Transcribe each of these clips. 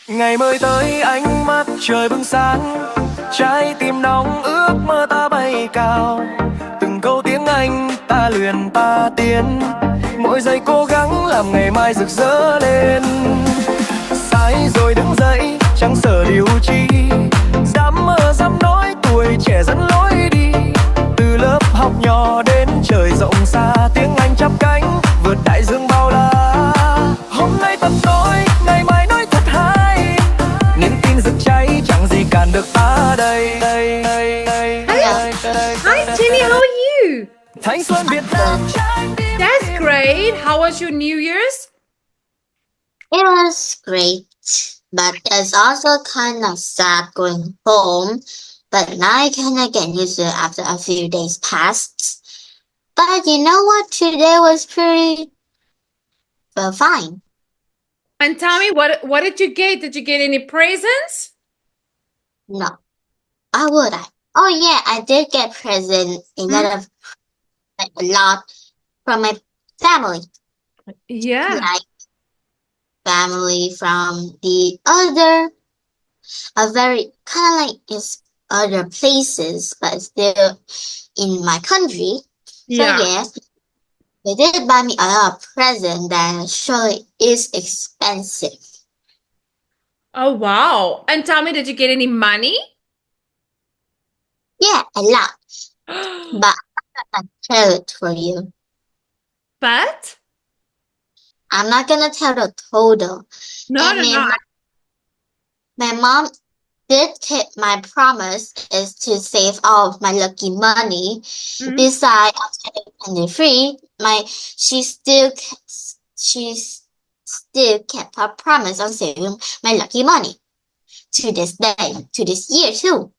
Ngày mới tới ánh mắt trời bừng sáng, trái tim nóng ước mơ ta bay cao. Từng câu tiếng Anh ta luyện ta tiến, mỗi giây cố gắng làm ngày mai rực rỡ lên. Sai rồi đứng dậy chẳng sợ điều chi, dám mơ dám nói tuổi trẻ dẫn lối đi. Từ lớp học nhỏ đến trời rộng xa, tiếng Anh chắp cánh vượt đại dương bao la. Hôm nay tập nói, ngày mai nói thật hay, niềm tin rực cháy chẳng gì cản được ta đây. Hi, Jenny, how are you? Thanh xuân Việt Nam. That's great. How was your New Year's? It was great, but it's also kind of sad going home. But now I kind of get used to it after a few days passed. But you know what? Today was pretty fine. And tell me, what did you get? Did you get any presents? No, I would. Oh yeah, I did get present a lot from my family. Yeah. Like family from the very kind of like it's other places, but still in my country. Yeah. So yes, they did buy me a lot of present that surely is expensive. Oh, wow. And tell me, did you get any money? Yeah, a lot. But I'm not gonna tell it for you. But? I'm not gonna tell the total. No, And no, no. my mom did keep my promise is to save all of my lucky money. Mhm. Besides, after 23, she still kept her promise on saving my lucky money to this day, to this year too.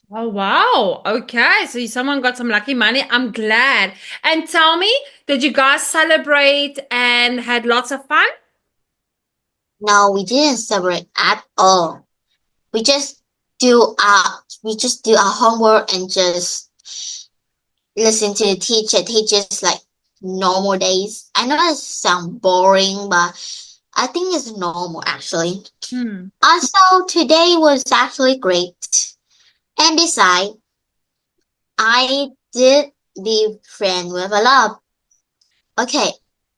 Oh, wow. Okay. So someone got some lucky money. I'm glad. And tell me, did you guys celebrate and had lots of fun? No, we didn't celebrate at all. We just do our homework and just listen to the teacher teach us like normal days. I know it sounds boring, but I think it's normal actually. Hmm. Also, today was actually great. And besides, I did be friend with a lot of, okay,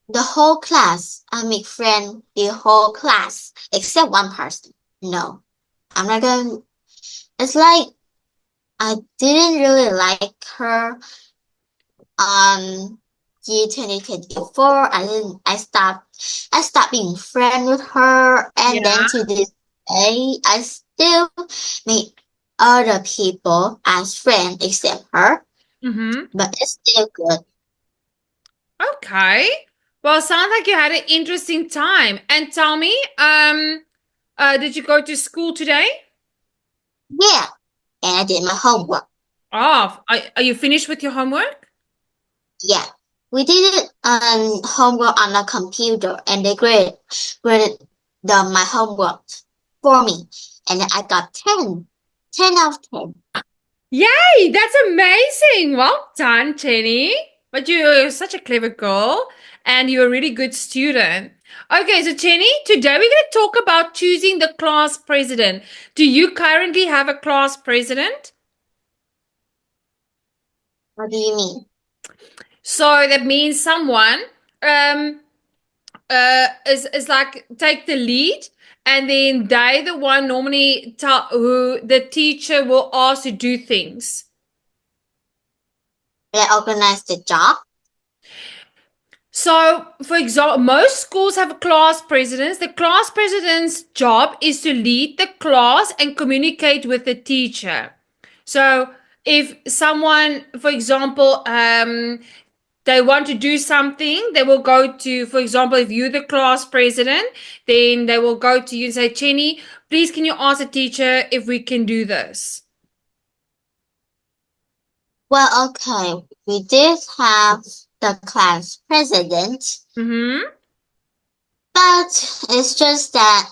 the whole class. I make friend the whole class except one person. No, I'm not gonna. It's like I didn't really like her on year 2024. I stopped being friend with her, and then Yeah. to this day, I still meet other people as friends except her, Mm-hmm. but it's still good. Okay. Well, sounds like you had an interesting time. And tell me, did you go to school today? Yeah, and I did my homework. Oh, are you finished with your homework? Yeah, we did it on homework on a computer, and they graded my homework for me, and I got 10 out of 10. Yay, that's amazing. Well done, Jenny. But you're such a clever girl and you're a really good student. Okay, so Jenny, today we're going to talk about choosing the class president. Do you currently have a class president? What do you mean? So that means someone um is like take the lead, and then they the one normally tell who the teacher will ask to do things. Did I organize the job? So, for example, most schools have class presidents. The class president's job is to lead the class and communicate with the teacher. So, if someone, for example, they want to do something, they will go to, for example, if you're the class president, then they will go to you and say, Chenny, please can you ask the teacher if we can do this? Well, okay, we did have the class president, Mm-hmm. but it's just that,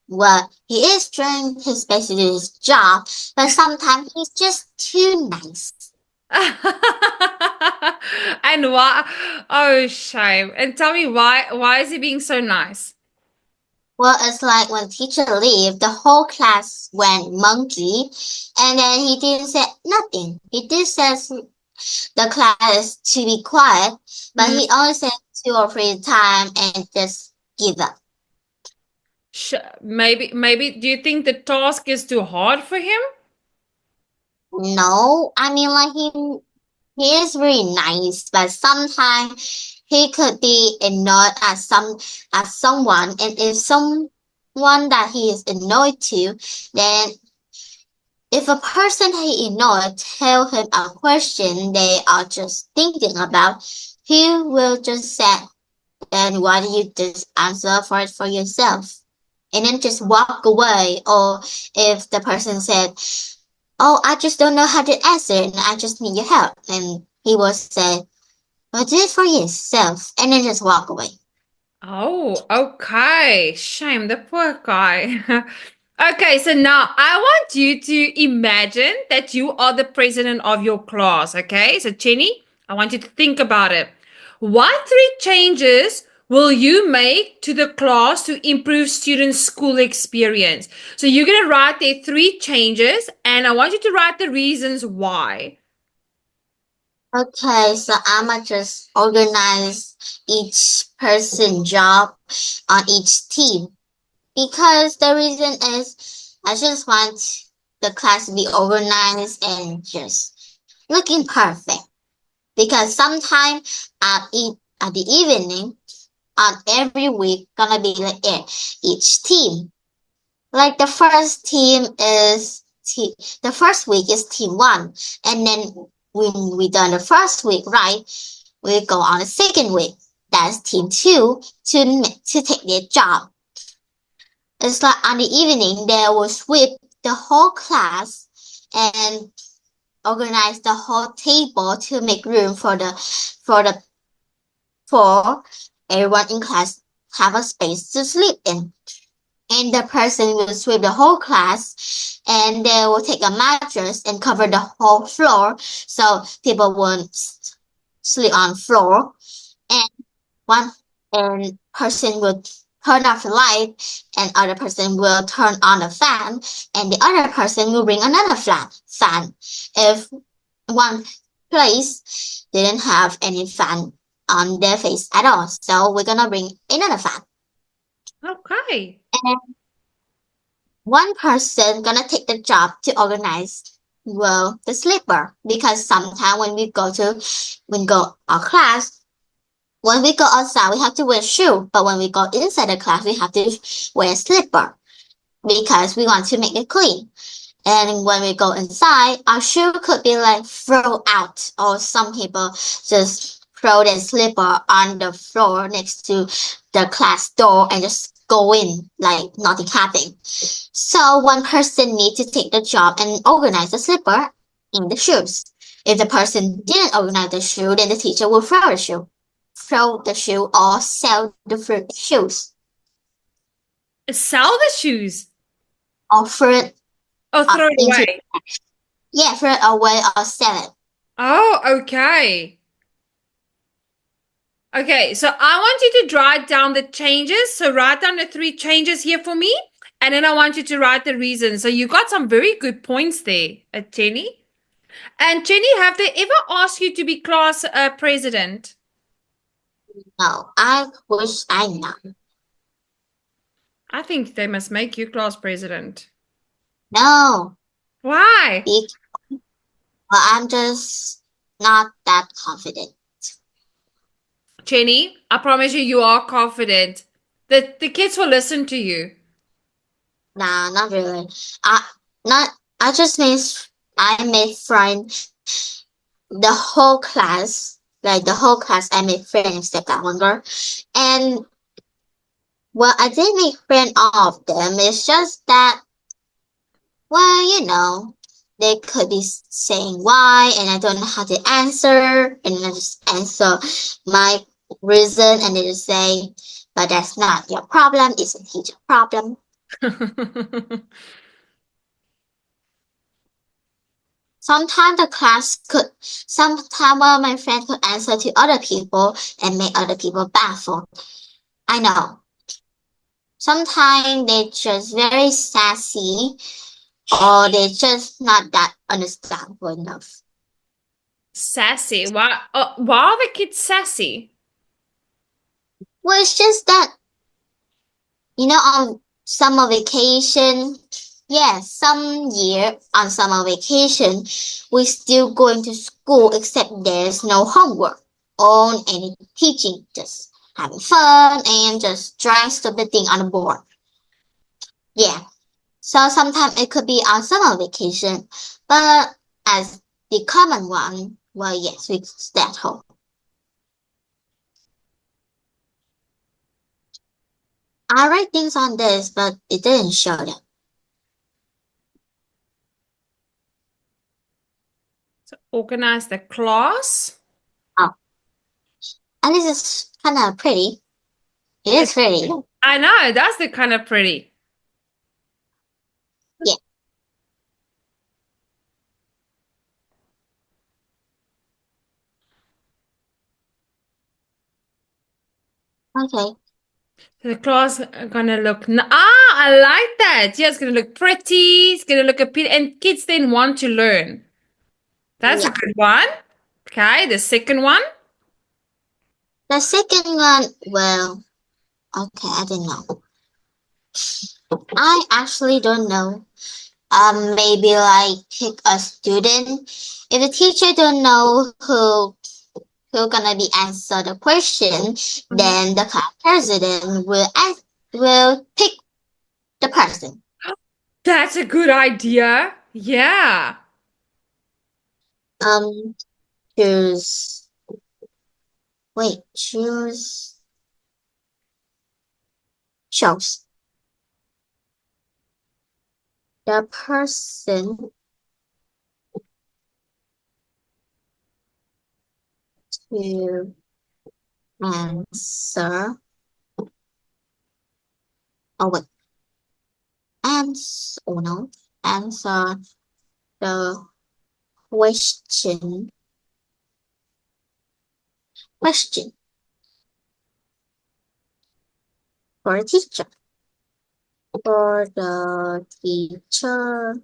well, he is trying his best to do his job, but sometimes he's just too nice. And why? Oh, shame. And tell me why is he being so nice? Well, it's like when teacher leave, the whole class went monkey, and then he didn't say nothing. He did says the class to be quiet, but he only said 2 or 3 times and just give up. Maybe, do you think the task is too hard for him? No, I mean like he is very nice, but sometimes he could be annoyed at someone, and if someone that he is annoyed to, then if a person he annoyed tell him a question they are just thinking about, he will just say, then why do you just answer for it for yourself? And then just walk away. Or if the person said, oh, I just don't know how to answer and I just need your help, and he will say, well, do it for yourself, and then just walk away. Oh, okay. Shame, the poor guy. Okay, so now I want you to imagine that you are the president of your class, okay? So, Jenny, I want you to think about it. What 3 changes will you make to the class to improve students' school experience? So, you're going to write there 3 changes, and I want you to write the reasons why. Okay, so I'ma just organize each person job on each team. Because the reason is I just want the class to be organized and just looking perfect. Because sometime at the evening on every week gonna be like each team. Like the first week is team 1, and then when we done the first week right, we go on the second week. That's team 2 to take their job. It's like on the evening they will sweep the whole class and organize the whole table to make room for everyone in class have a space to sleep in. And the person will sweep the whole class, and they will take a mattress and cover the whole floor so people won't sleep on floor. And one person will turn off the light, and other person will turn on the fan, and the other person will bring another fan. If one place didn't have any fan on their face at all, so we're gonna bring another fan. Okay. And one person gonna take the job to organize the sleeper, because sometimes when we go our class, when we go outside we have to wear shoe, but when we go inside the class we have to wear slipper because we want to make it clean. And when we go inside, our shoe could be like thrown out, or some people just throw their slipper on the floor next to the class door and just go in like nothing happened. So one person needs to take the job and organize the slipper in the shoes. If the person didn't organize the shoe, then the teacher will throw the shoe, or sell the shoes. Sell the shoes. Or throw it. Oh, throw it away. Yeah, throw it away or sell it. Oh, okay. Okay, so I want you to write down the changes. So write down the 3 changes here for me. And then I want you to write the reasons. So you got some very good points there, Jenny. And Jenny, have they ever asked you to be class president? No, I wish I know. I think they must make you class president. No. Why? Well, I'm just not that confident. Jenny, I promise you are confident. The kids will listen to you. Nah, not really. I just made friends. The whole class, I made friends except that one girl. And well, I did make friends all of them. It's just that, well, they could be saying why, and I don't know how to answer, and I just answer my reason, and they just say, but that's not your problem, it's a teacher problem. Sometimes one of my friends could answer to other people and make other people baffled. I know. Sometimes they're just very sassy, or they're just not that understandable enough. Sassy. Why are the kids sassy? Well, it's just that, on summer vacation, some year on summer vacation, we're still going to school, except there's no homework or any teaching, just having fun and just drawing stupid thing on the board. Yeah. So sometimes it could be on summer vacation, but as the common one, well, yes, we stay at home. I write things on this, but it didn't show them. So organize the class. Oh, and this is kind of pretty. It is pretty. I know, that's the kind of pretty. Yeah. Okay. So the class are gonna look. I like that. Yeah, it's gonna look pretty. It's gonna look appealing, and kids then want to learn. That's a Yeah. good one. Okay, the second one. The second one, well, okay, I don't know. I actually don't know. Maybe like pick a student. If the teacher don't know who gonna be answer the question, then the class president will pick the person. That's a good idea. Yeah. Um, choose. Wait, choose. Chose the person to answer. Oh wait, answer. Oh no, answer the question. Question for the teacher. For the teacher.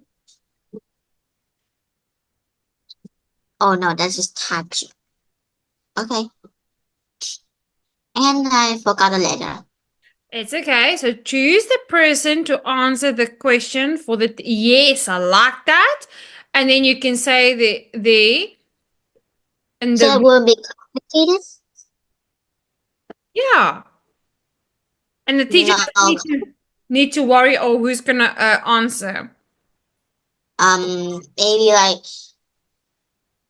Oh no, that's just touch. Okay. And I forgot a letter. It's okay. So choose the person to answer the question for the yes, I like that. And then you can say the and So it the will be complicated? yeah. And the teacher No. doesn't need to worry, oh, who's gonna answer. Maybe like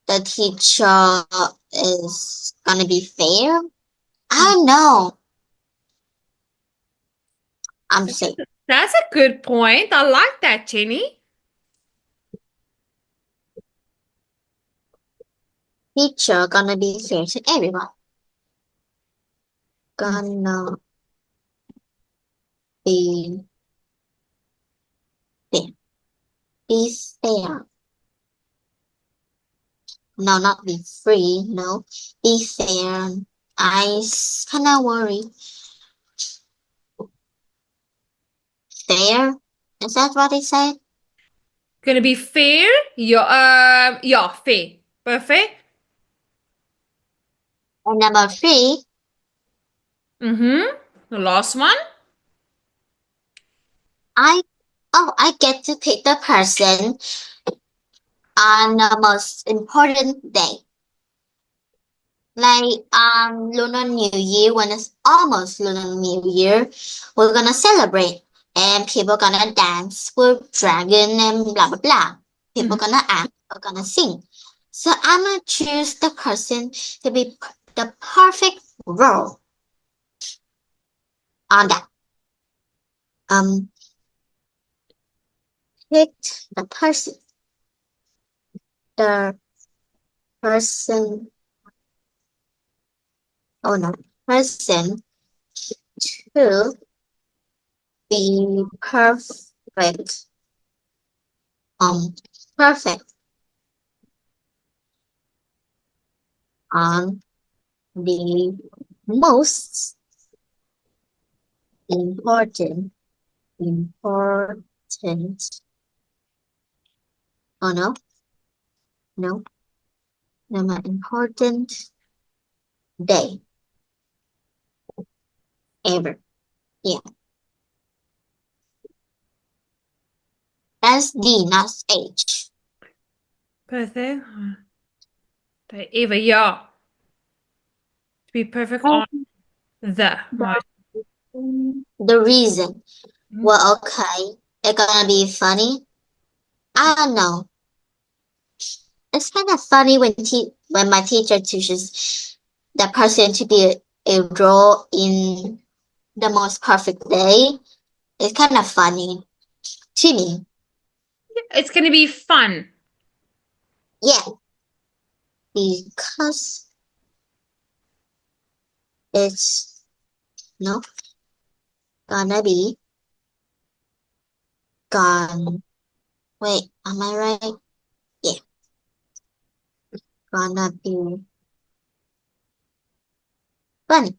the teacher is gonna be fair. I don't know. I'm just saying. That's a good point. I like that, Jenny. Teacher gonna be fair to everyone. Gonna be fair. Be fair. No, not be free. No, be fair. I kind of worry. Fair? Is that what it said? Gonna be fair. Yeah, fair. Perfect. And number 3, Mm-hmm. The last one. I get to pick the person on the most important day. Like Lunar New Year, when it's almost Lunar New Year, we're gonna celebrate and people gonna dance with dragon and blah blah blah. People gonna act, people gonna sing. So I'm gonna choose the person to be the perfect role on that. Pick the person. The person. Oh no, person to be perfect. Perfect on the most important. Oh no, no, my important day ever. Yeah, that's D, not H. Perfect. Eva, yeah. To be perfect on the most. The reason. Well, okay, it's gonna be funny. I don't know. It's kind of funny when my teacher teaches the person to be a role in the most perfect day. It's kind of funny to me. It's going to be fun. Yeah, because it's no gonna be gone. Wait, am I right? Yeah, gonna be funny.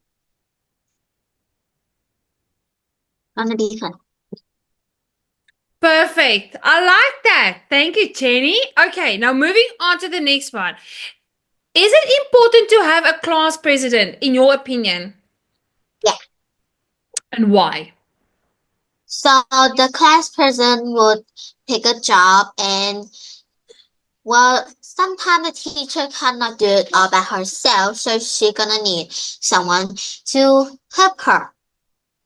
Gonna be fun. Perfect. I like that. Thank you, Jenny. Okay, now moving on to the next one. Is it important to have a class president, in your opinion? Yeah. And why? So the class president would pick a job and well, sometimes the teacher cannot do it all by herself, so she gonna need someone to help her.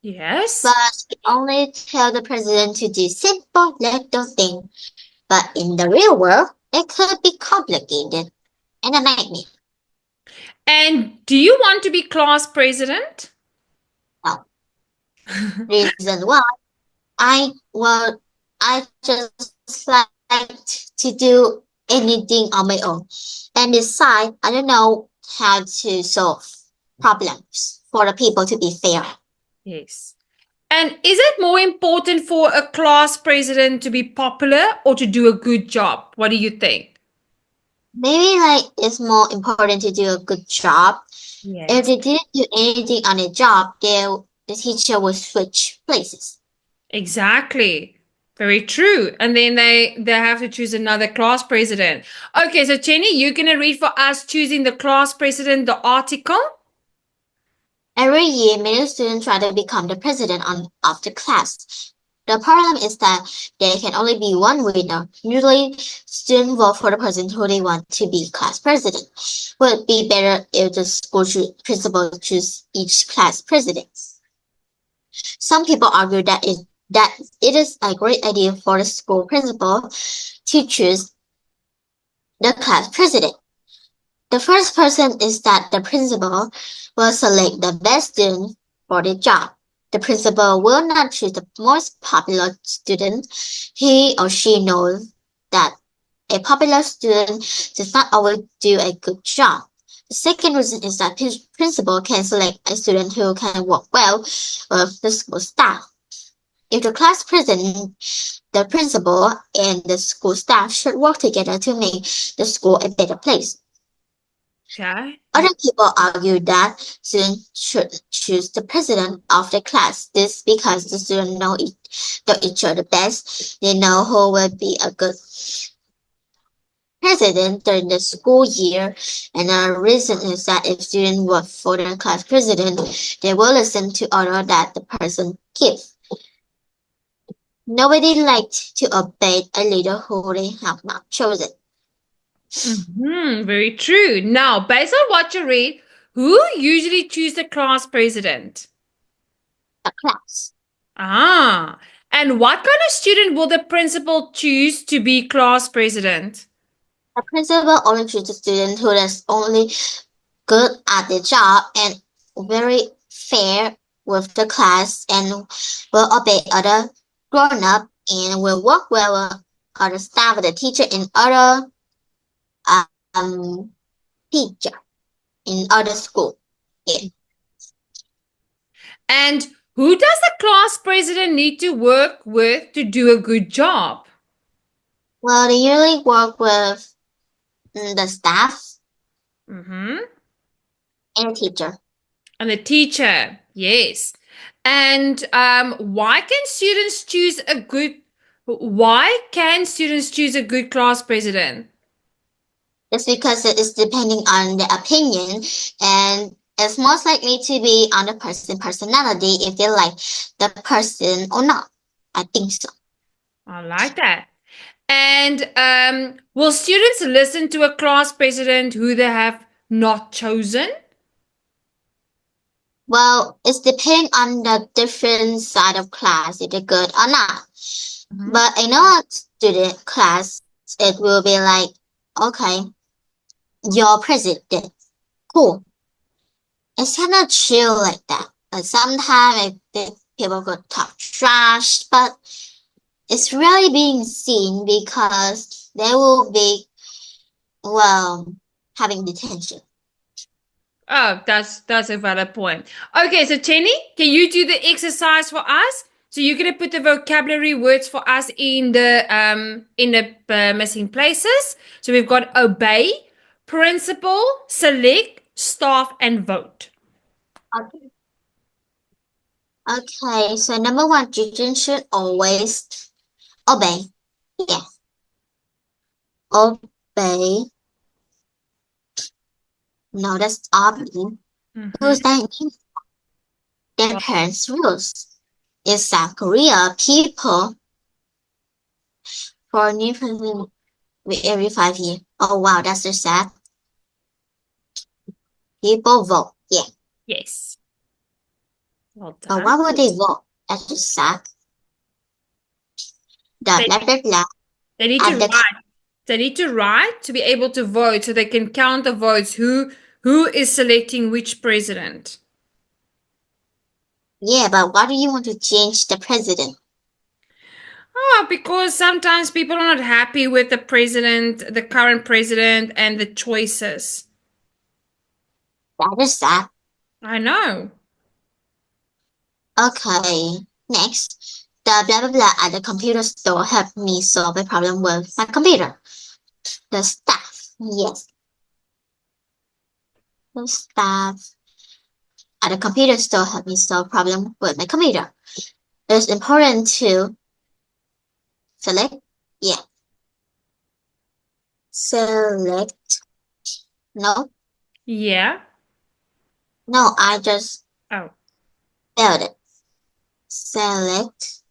Yes. But she only tell the president to do simple little things. But in the real world, it could be complicated and a nightmare. And do you want to be class president? No. Reason why I just like to do anything on my own. And besides, I don't know how to solve problems for the people to be fair. Yes. And is it more important for a class president to be popular or to do a good job? What do you think? Maybe like it's more important to do a good job. Yes. If they didn't do anything on a job, the teacher will switch places. Exactly. Very true. And then they have to choose another class president. Okay, so Jenny, you're going to read for us choosing the class president, the article. Every year, many students try to become the president of the class. The problem is that there can only be one winner. Usually, students vote for the person who they want to be class president. Would it be better if the school principal choose each class president? Some people argue that it is a great idea for the school principal to choose the class president. The first person is that the principal will select the best student for the job. The principal will not choose the most popular student. He or she knows that a popular student does not always do a good job. The second reason is that the principal can select a student who can work well with the school staff. If the class president, the principal, and the school staff should work together to make the school a better place. Okay. Other people argue that students should choose the president of the class. This because the students know each other best. They know who will be a good president during the school year. And the reason is that if students vote for the class president, they will listen to order that the person gives. Nobody likes to obey a leader who they have not chosen. Very true. Now, based on what you read, who usually choose the class president? The class. Ah, and what kind of student will the principal choose to be class president? The principal only chooses a student who is only good at the job and very fair with the class and will obey other grown-up and will work well with other staff, the teacher and other teacher in other school. Yeah. And who does the class president need to work with to do a good job? Well, they usually work with the staff Mm-hmm. and the teacher. And the teacher, yes. And why can students choose a good class president? That's because it is depending on the opinion, and it's most likely to be on the person personality if they like the person or not. I think so. I like that. And will students listen to a class president who they have not chosen? Well, it's depending on the different side of class, if they're good or not. But in our student class, it will be like, okay, your president, cool. It's kind of chill like that. But sometimes people could talk trash, but it's really being seen because they will be, well, having detention. Oh, that's a valid point. Okay, so Jenny, can you do the exercise for us? So you're gonna put the vocabulary words for us in the missing places. So we've got obey, principal, select, staff, and vote. Okay. Okay, so number one, students should always obey. Yeah. Obey. No, that's obey. Who's that? Their parents' rules. In South Korea, people for new president every 5 years. Oh wow, that's so sad. People vote. Yeah. Yes. Well But done. why would they vote? That's just sad. Blah blah blah blah. They need to write. They need to write to be able to vote, so they can count the votes. Who is selecting which president? Yeah, but why do you want to change the president? Oh, because sometimes people are not happy with the president, the current president, and the choices. That is sad. I know. Okay, next. The blah blah blah at the computer store helped me solve a problem with my computer. The staff, yes. The staff at the computer store helped me solve problem with my computer. It's important to select, yeah. Select, no, Yeah. no, I just Oh. spelled it. Select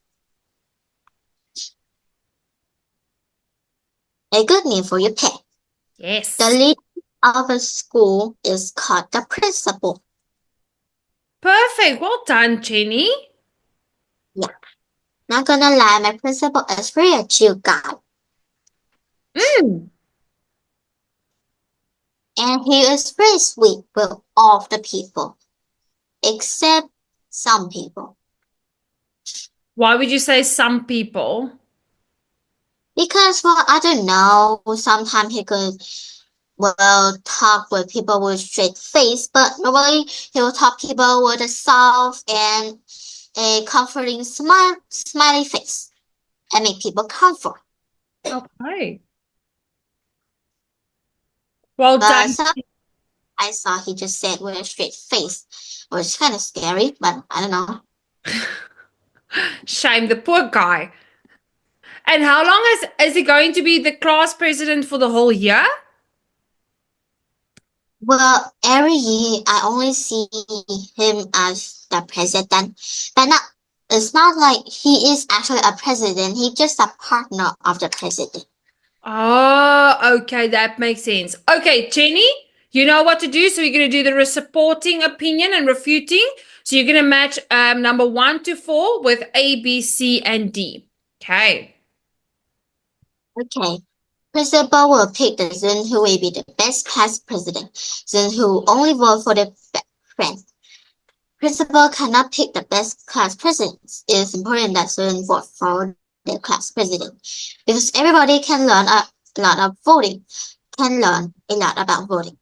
a good name for your pet. Yes. The leader of a school is called the principal. Perfect. Well done, Jenny. Yeah. Not gonna lie, my principal is very chill guy. And he is very sweet with all of the people, except some people. Why would you say some people? Because, well, I don't know, sometimes he could, well, talk with people with straight face, but normally he will talk people with a soft and a comforting smiley face and make people comfort. Okay. Well But done. I saw he just said with a straight face, which is kind of scary, but I don't know. Shame the poor guy. And how long is he going to be the class president for the whole year? Well, every year I only see him as the president, but it's not like he is actually a president. He's just a partner of the president. Oh, okay, that makes sense. Okay, Jenny, you know what to do. So you're going to do the supporting opinion and refuting. So you're going to match number 1 to 4 with A, B, C, and D. Okay. Okay. Principal will pick the student who will be the best class president, student who only vote for the friend. Principal cannot pick the best class president. It is important that students vote for the class president because everybody can learn a lot of voting, can learn a lot about voting.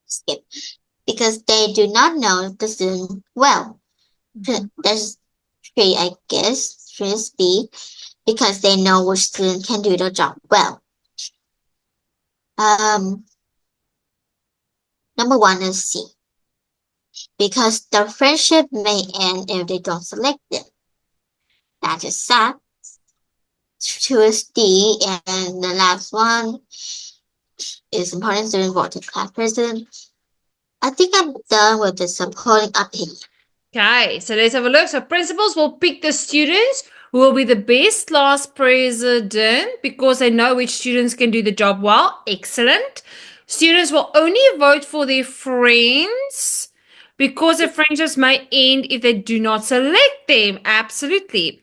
Skip. Because they do not know the student well. There's 3, I guess. 3 is B. Because they know which student can do the job well. Number one is C. Because the friendship may end if they don't select them. That is sad. Two is D, and the last one is important student vote for class president. I think I'm done with the supporting opinion. Okay, so let's have a look. So principals will pick the students who will be the best class president because they know which students can do the job well. Excellent. Students will only vote for their friends because the friendships may end if they do not select them. Absolutely.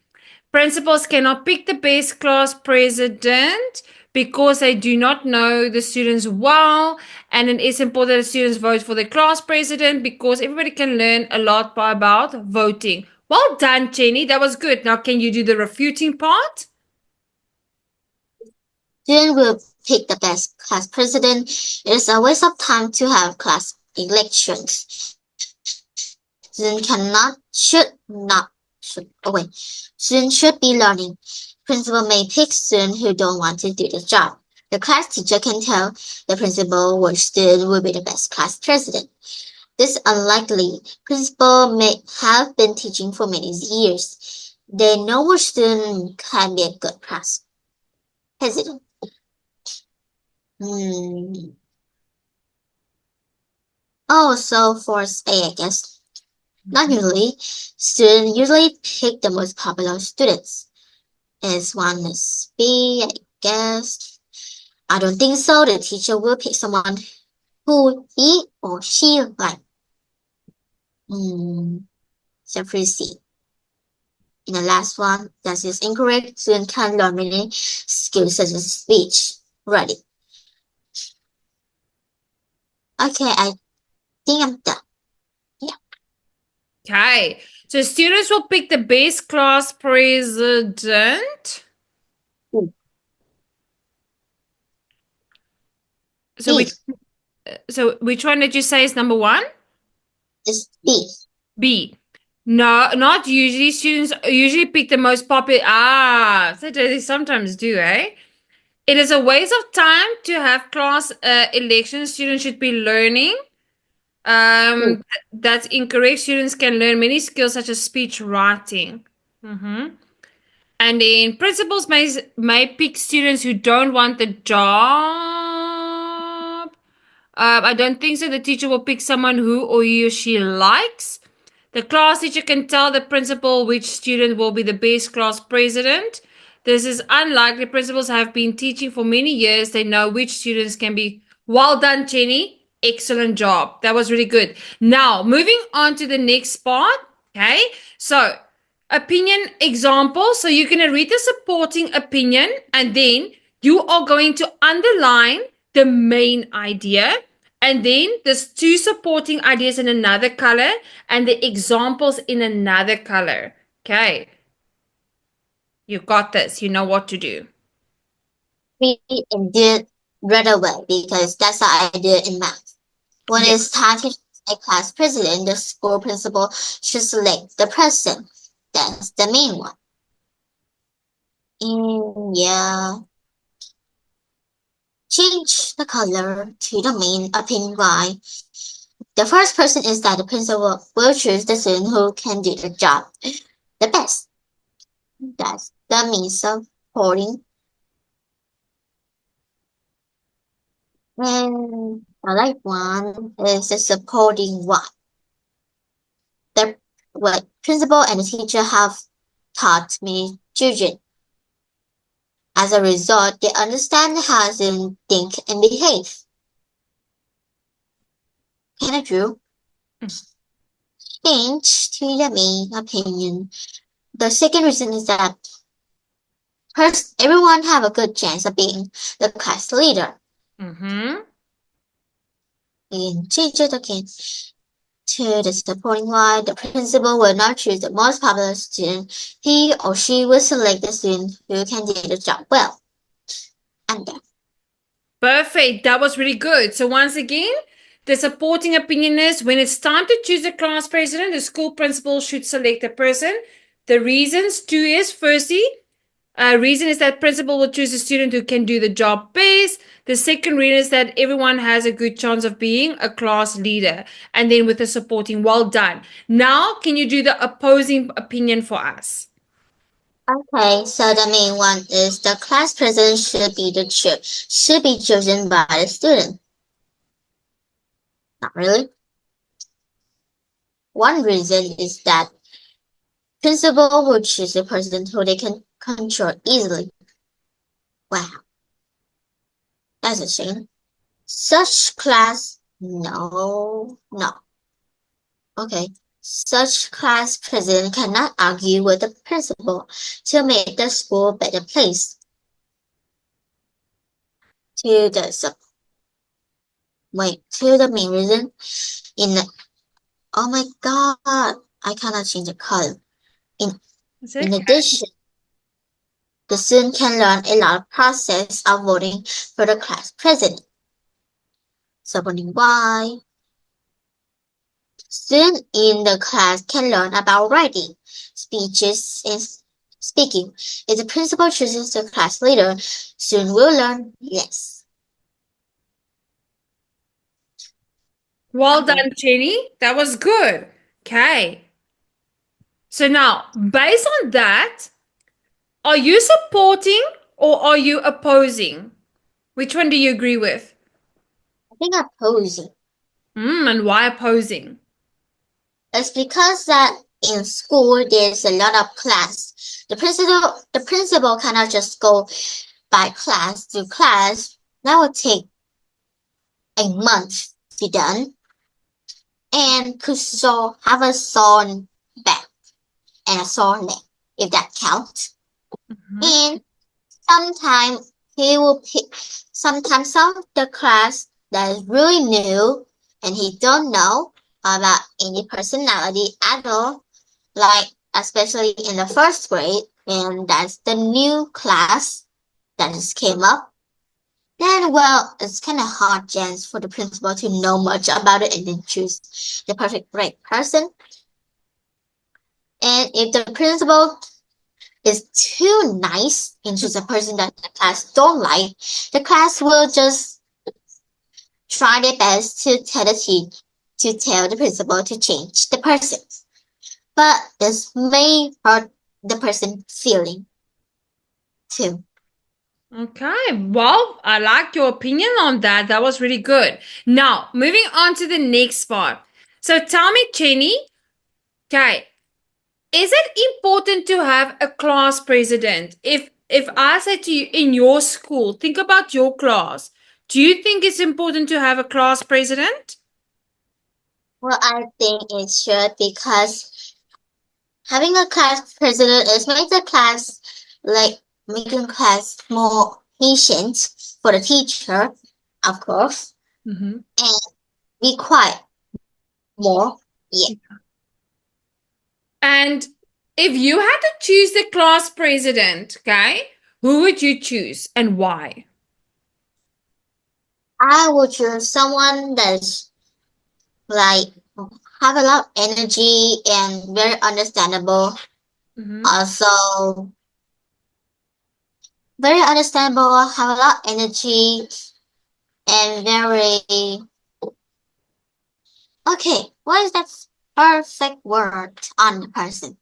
Principals cannot pick the best class president because they do not know the students well, and it is important that students vote for the class president because everybody can learn a lot about voting. Well done, Jenny. That was good. Now, can you do the refuting part? Student will pick the best class president. It is a waste of time to have class elections. Student Students should be learning. Principal may pick students who don't want to do the job. The class teacher can tell the principal which student will be the best class president. This is unlikely. Principal may have been teaching for many years. They know which student can be a good class president. Oh, so for A, I guess. Not usually. Students usually pick the most popular students. As one is B, I guess. I don't think so. The teacher will pick someone who he or she like. Jeffrey C. In the last one, that is incorrect. Students can learn many skills such as speech. Ready. Okay, I think I'm done. Okay, so students will pick the best class president. So which one did you say is number one? It's B. B. No, not usually. Students usually pick the most popular. So they sometimes do, eh? It is a waste of time to have class elections. Students should be learning. That's incorrect. Students can learn many skills such as speech writing. And then principals may pick students who don't want the job. I don't think so. The teacher will pick someone who or he or she likes. The class teacher can tell the principal which student will be the best class president. This is unlikely. Principals have been teaching for many years. They know which students can be. Well done, Jenny. Excellent job. That was really good. Now, moving on to the next part. Okay. So, opinion example. So, you're going to read the supporting opinion and then you are going to underline the main idea. And then there's two supporting ideas in another color and the examples in another color. Okay. You got this. You know what to do. Read and do it right away because that's the idea in math. When it's time to select class president, the school principal should select the president. That's the main one. Change the color to the main opinion by the first person is that the principal will choose the student who can do the job the best. That's the means of supporting. And the right one is the supporting one. The principal and the teacher have taught many children. As a result, they understand how to think and behave. Kind of true. Change to the main opinion. The second reason is that first, everyone have a good chance of being the class leader. And change it again to the supporting one. The principal will not choose the most popular student. He or she will select the student who can do the job well. And done. Perfect. That was really good. So once again, the supporting opinion is when it's time to choose a class president, the school principal should select a person. The reasons too is firstly, reason is that principal will choose a student who can do the job best. The second reason is that everyone has a good chance of being a class leader. And then with the supporting, well done. Now, can you do the opposing opinion for us? Okay, so the main one is the class president should be chosen by the student. Not really. One reason is that principal will choose a person who they can control easily. Wow, that's a shame. Such class, no. Okay, such class president cannot argue with the principal to make the school a better place. To the main reason oh my god, I cannot change the color. In addition, the student can learn a lot of process of voting for the class president. So wondering why? Students in the class can learn about writing, speeches, and speaking. If the principal chooses the class leader, students will learn less. Well done, Jenny. That was good. Okay. So now, based on that, are you supporting or are you opposing? Which one do you agree with? I think opposing. And why opposing? It's because that in school there's a lot of class. The principal cannot just go by class to class. That would take a month to be done. And could have a sore back and a sore leg, if that counts. And sometimes he will pick some of the class that is really new and he don't know about any personality at all, like especially in the first grade, and that's the new class that just came up. Then, well, it's kind of hard chance for the principal to know much about it and then choose the perfect right person. And if the principal is too nice and choose a person that the class don't like, the class will just try their best to tell the principal to change the person. But this may hurt the person feeling too. Okay, well, I like your opinion on that. That was really good. Now, moving on to the next part. So tell me, Jenny, okay, is it important to have a class president? If I say to you in your school, think about your class. Do you think it's important to have a class president? Well, I think it should, because having a class president is making class more patient for the teacher, of course, and be quiet more. Yeah. And if you had to choose the class president, okay, who would you choose and why? I would choose someone that's like have a lot of energy and very understandable. Also, very understandable, have a lot of energy, and very okay. What is that perfect word on the person?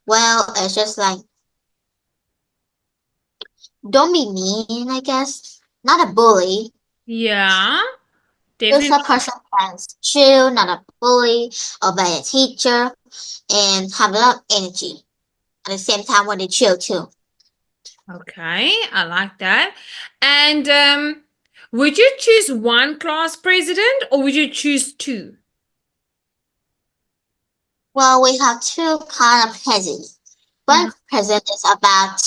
Well, it's just like don't be mean, I guess. Not a bully. Yeah, Just definitely. a person that's chill, not a bully, obey a teacher, and have a lot of energy. At the same time when they chill too. Okay, I like that. And would you choose one class president or would you choose two? Well, we have two kind of presidents. One president is about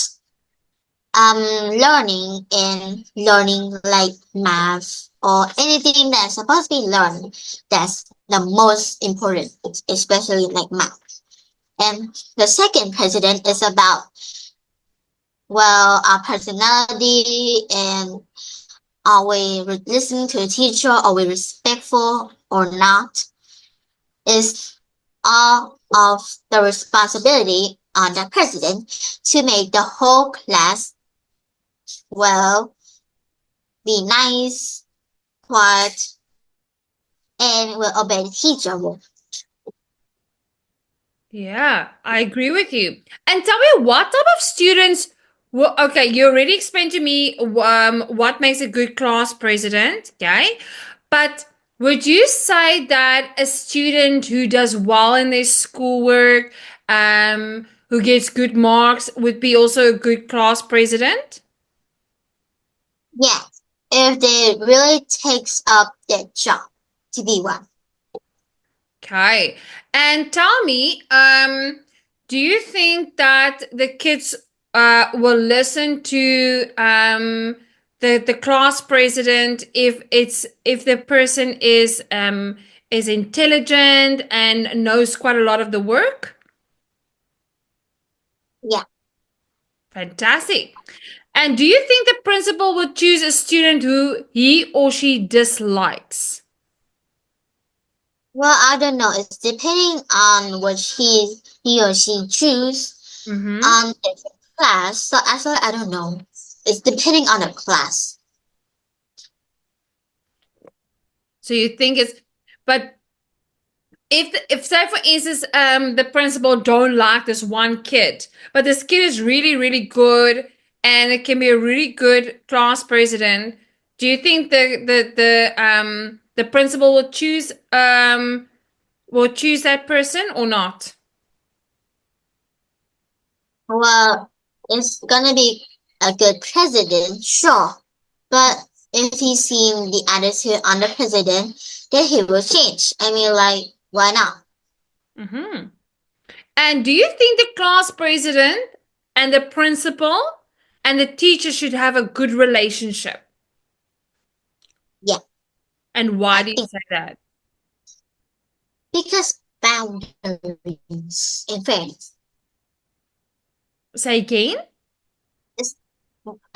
learning like math or anything that's supposed to be learned. That's the most important, especially like math. And the second president is about our personality, and are we listening to a teacher? Are we respectful or not? Is all of the responsibility on the president to make the whole class, well, be nice, quiet, and will obey the teacher rule. Yeah, I agree with you. And tell me, what type of students? Well, okay, you already explained to me what makes a good class president, okay? But would you say that a student who does well in their schoolwork, who gets good marks, would be also a good class president? Yeah, if they really takes up their job to be one. Okay. And tell me, do you think that the kids will listen to the class president if the person is intelligent and knows quite a lot of the work? Yeah. Fantastic. And do you think the principal would choose a student who he or she dislikes? Well, I don't know. It's depending on what he or she choose on the class. So actually, I don't know. It's depending on the class. So you think it's, but if say for instance, the principal don't like this one kid, but this kid is really, really good and it can be a really good class president, do you think the principal will choose that person or not? Well, it's gonna be a good president, sure. But if he's seeing the attitude on the president, then he will change. I mean, like, why not? And do you think the class president and the principal and the teacher should have a good relationship? Yeah. And why do you say that? Because boundaries and fairness. Say again?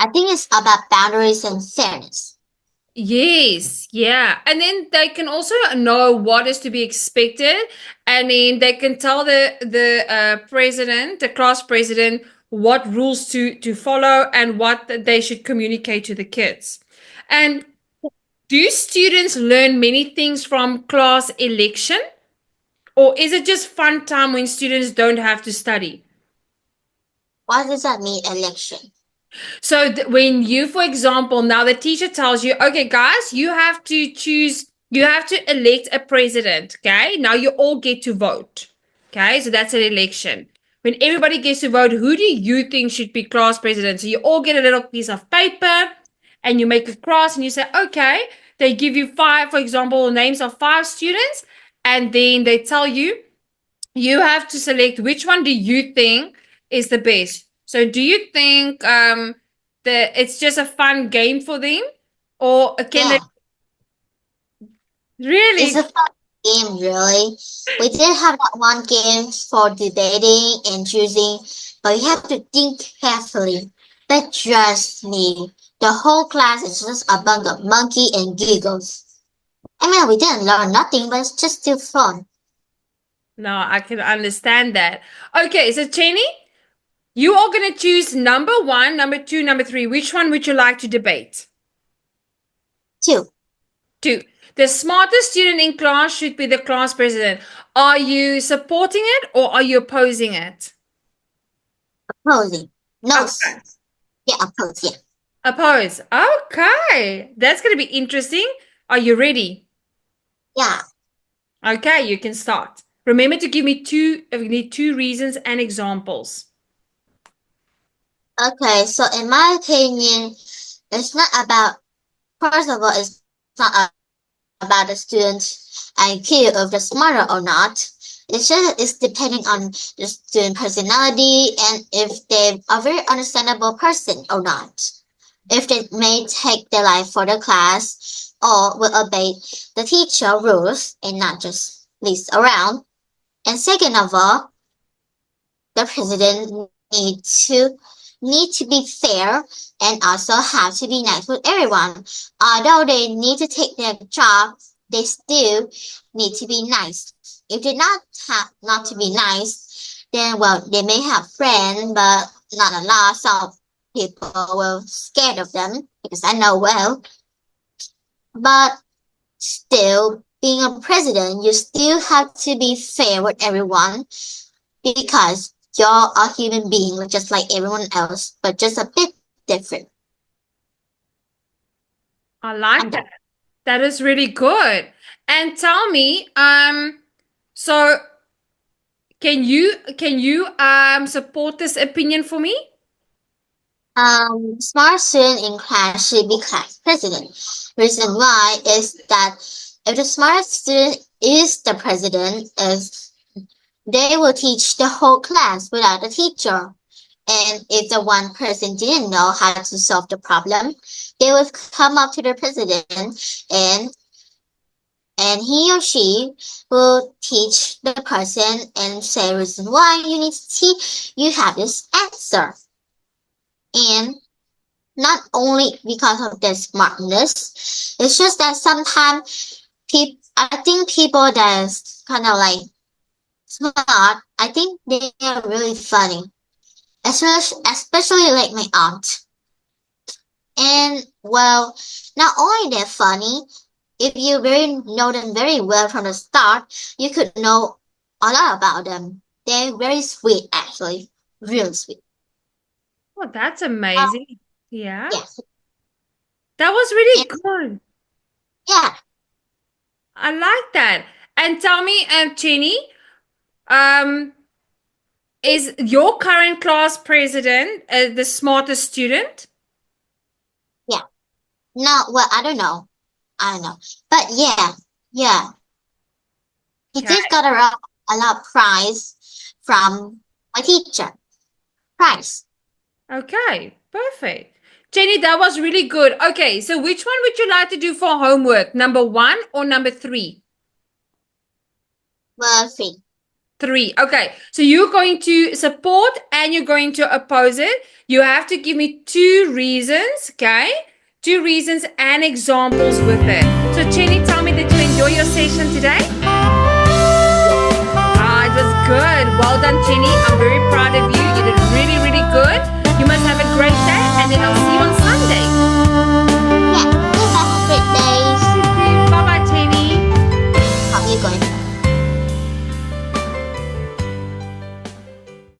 I think it's about boundaries and fairness. Yes, yeah. And then they can also know what is to be expected. And then they can tell the president, the class president, what rules to follow and what they should communicate to the kids. And do students learn many things from class election? Or is it just fun time when students don't have to study? What does that mean, election? So when you, for example, now the teacher tells you, okay, guys, you have to elect a president. Okay. Now you all get to vote. Okay. So that's an election. When everybody gets to vote, who do you think should be class president? So you all get a little piece of paper and you make a cross and you say, okay, they give you 5, for example, names of 5 students. And then they tell you, you have to select which one do you think is the best. So do you think it's just a fun game for them? Or can they really? It's a fun game, really. We did have that one game for debating and choosing, but you have to think carefully. But trust me, the whole class is just a bunch of monkey and giggles. I mean, we didn't learn nothing, but it's just still fun. No, I can understand that. Okay, so Cheney, you are going to choose number 1, number 2, number 3. Which one would you like to debate? 2. 2. The smartest student in class should be the class president. Are you supporting it or are you opposing it? Opposing. No. Okay. Yeah, oppose, yeah. Oppose. Okay. That's going to be interesting. Are you ready? Yeah. Okay, you can start. Remember to give me 2 reasons and examples. Okay, so in my opinion, it's not about, first of all, it's not about the student IQ, if they're smarter or not. It's depending on the student personality and if they're a very understandable person or not. If they may take their life for the class or will obey the teacher rules and not just list around. And second of all, the president need to be fair and also have to be nice with everyone. Although they need to take their job, they still need to be nice. If they not to be nice, then, well, they may have friends, but not a lot, so people will scared of them because I know well. But still, being a president, you still have to be fair with everyone because you're a human being just like everyone else, but just a bit different. I like that. That is really good. And tell me, so can you support this opinion for me? Smart student in class should be class president. Reason why is that if the smart student is the president, is they will teach the whole class without a teacher. And if the one person didn't know how to solve the problem, they will come up to the president and he or she will teach the person and say reason why you need to teach you have this answer. And not only because of their smartness, it's just that sometimes I think people that's kind of like smart, I think they are really funny. Especially like my aunt. And well, not only they're funny, if you know them very well from the start, you could know a lot about them. They're very sweet, actually, real sweet. Oh, that's amazing. Yeah. Yes, That was really good. yeah. I like that. And tell me, Jenny, is your current class president the smartest student? No, well, I don't know. But yeah. He Okay. did got a lot of prize from my teacher. Prize. Okay, perfect. Jenny, that was really good. Okay, so which one would you like to do for homework? Number 1 or number 3? Well, 3. 3. Okay, so you're going to support and you're going to oppose it. You have to give me 2 reasons, okay? 2 reasons and examples with it. So Jenny, tell me, did you enjoy your session today? Ah, it was good.